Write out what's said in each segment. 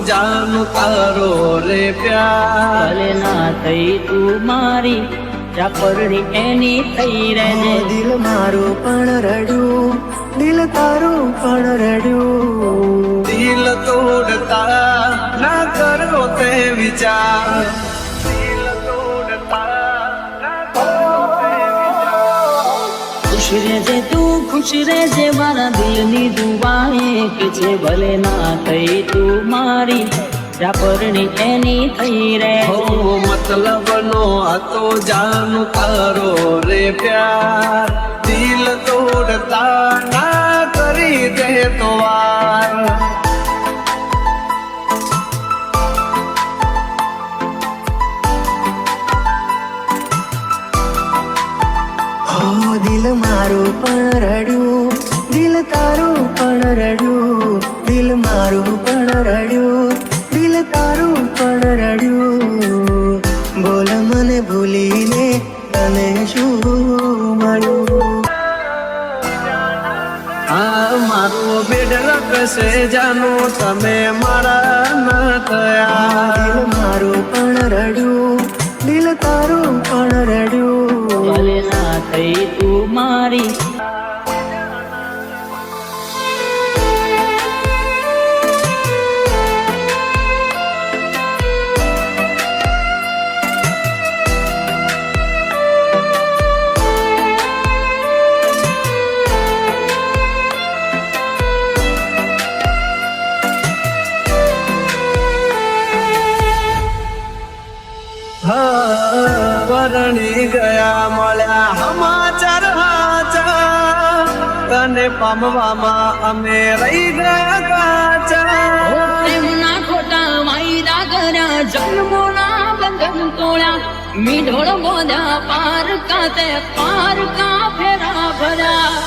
જાનું તારો રે પ્યાર ભલે ના થઈ તું મારી ચાપરડી એની થઈ રે દિલ મારું પણ રડ્યું દિલ તારું પણ રડ્યું દિલ તોડતા ના કરો તે વિચાર દિલ તોડતા ના કરો તે વિચાર ખુશ રહેજે તું ખુશ રહેજે મારા દિલની દુઆએ કે છે ભલે ના થઈ તું મારી ચાપરડી એની થઈ રે હો મતલબ નો હતો જાનું તારો રે પ્યાર દિલ તોડતા ના કરી દે તો વાર દિલ મારું પણ રડ્યું દિલ તારું પણ રડ્યું દિલ મારું પણ રડ્યું દિલ તારું પણ રડ્યું બોલ મને ભૂલીને તને સાચું મળ્યું. આ મારું બેડ રકશે જાનું તમે મારા ન થયા. દિલ મારું પણ રડ્યું, દિલ તારું પણ રડ્યું. ભલે ના થઈ તું મારી. પરણી ગયા મળ્યા સમાચાર હાચા, તને પામવામાં અમે રહી ગયા કાચા. પ્રેમના ખોટા વાયદા કર્યા, જન્મોના બંધન તોડ્યા, મીઢોળ બોધ્યા પારકા તે પારકા ફેરા ભર્યા.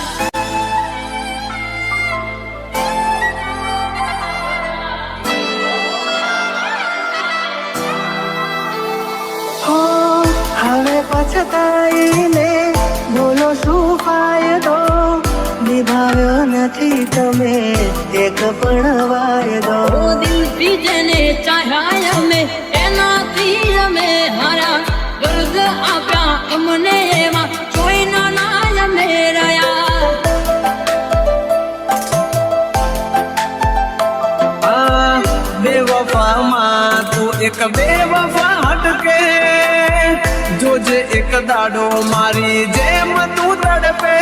હો હવે પછતાઈને બોલો શું ફાયદો, નિભાવ્યો નથી તમે એક પણ વાયદો. ઓ દિલથી જેને ચાહ્યા અમે એનાથી અમે હાર્યા, દર્દ આપ્યા અમને એમાં કોઈના ના અમે રહ્યા. આ બેવફામાં તું એક બેવફા હટકે, જોજે એક દાડો મારી જેમ તું તડપે.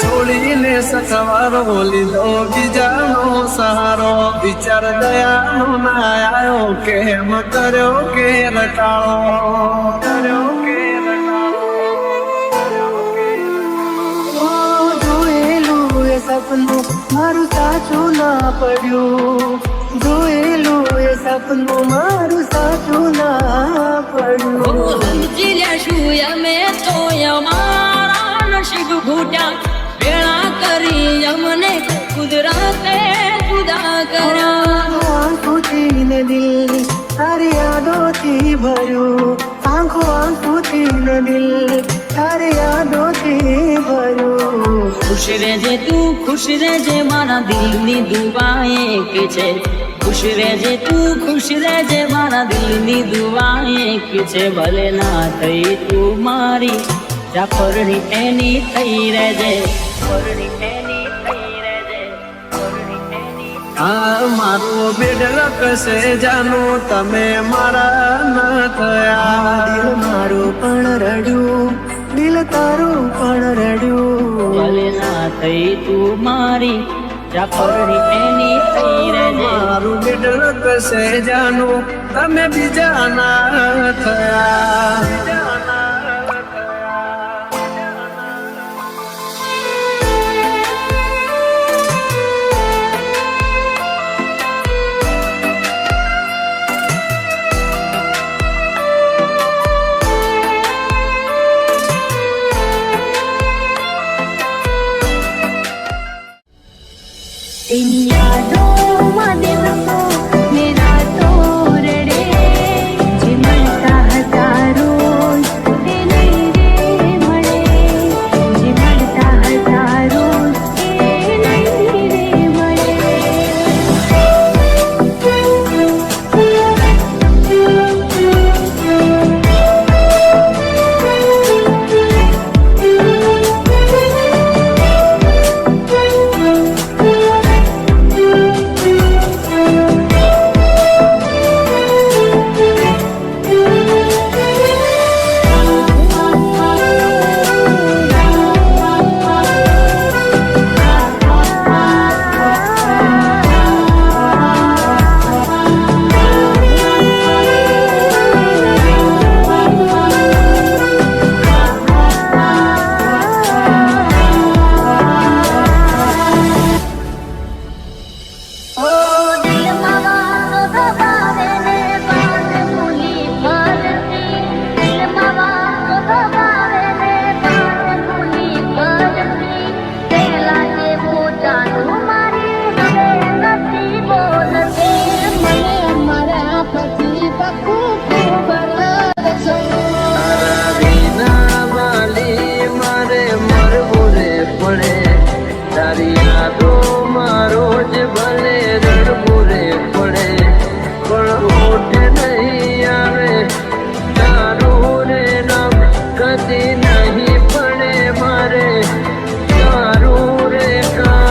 છોડીને સથવારો લીધો બીજાનો સહારો, વિચાર દયાનો ના આવ્યો કેમ કર્યો કે રટાળો, કર્યો કે ઓ જોયેલું એ સપનું મારું સાચું ના પડ્યું, જોયેલું એ સપનું મારું સાચું ના પડ્યું. સમજી લેશું અમે તો અમારા નસીબ ઘૂટ્યા, વેળા કરી અમને કુદરતે જુદા કર્યા. આંખોથી ને દિલ તારી યાદોથી ભર્યું, આંખો આંખોથી ને દિલ તારી યાદોથી ભર્યું. ખુશ રહેજે તું ખુશ રહેજે, મારા દિલની દુઆ એક છે. ખુશ રહેજે તું ખુશ રહેજે, મારા દિલની દુઆ એક છે. ભલે ના થઈ તું મારી, જા પરણી એની થઈ રહેજે, પરણી એની થઈ રહેજે, પરણી એની. આ મારું બેડ રકશે જાનું તમે મારા ન થયા. દિલ મારું પણ રડ્યું, દિલ તારું પણ રડ્યું. ભલે ના થઈ તું મારી, જા પરણી એની થઈ રહેજે. મારું બેડ રકશે જાનું તમે બીજા ના થયા. तेरी यादों में दिल को मेरा तो रड़े, जे मरता हजारों तेरे रे मरे, जे मरता हजारों तेरे रे मरे. મારો જ ભલે રડબુરે પડે પણ ઓઠે નહીં આવે તારું રે નામ કદી નહીં પડે મારે તારું રે કામ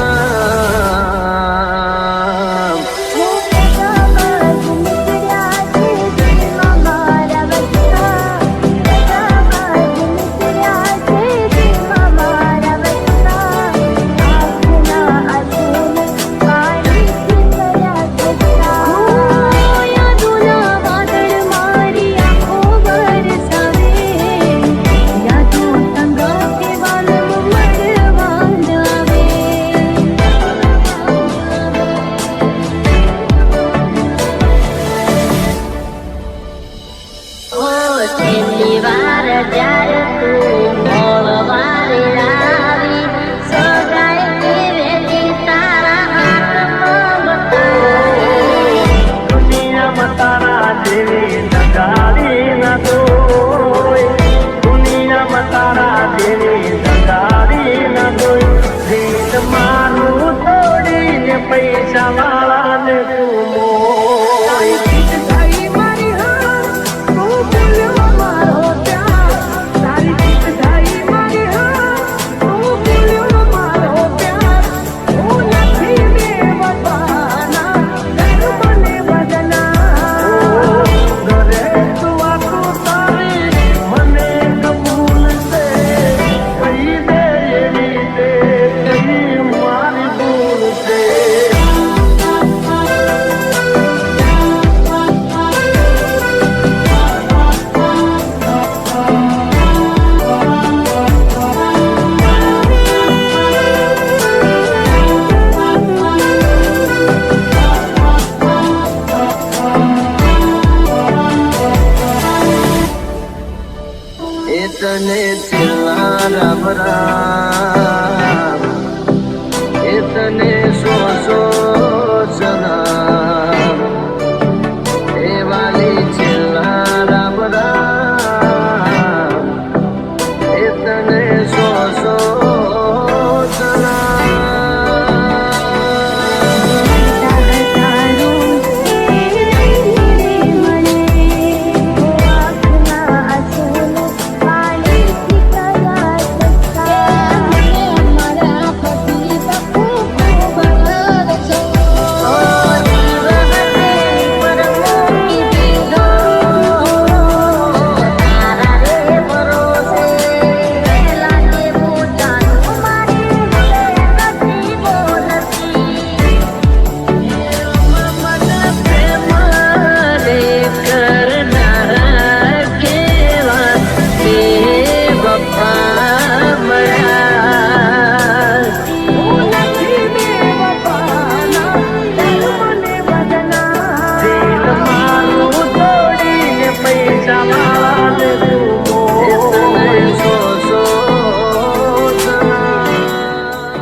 છેલ્લી વાર જ્યારે તું મળવારે આવી સગાઈ કેવેલી તારા હાથમાં બતાવી દુનિયામાં તારા જેવી નગારી ન કોઈ દુનિયામાં તારા જેવી નગારી ન કોઈ જીત મારું તોડીને પૈસા વાળાને તું મોય તને છેલ્લા રામ રામ એ તને સો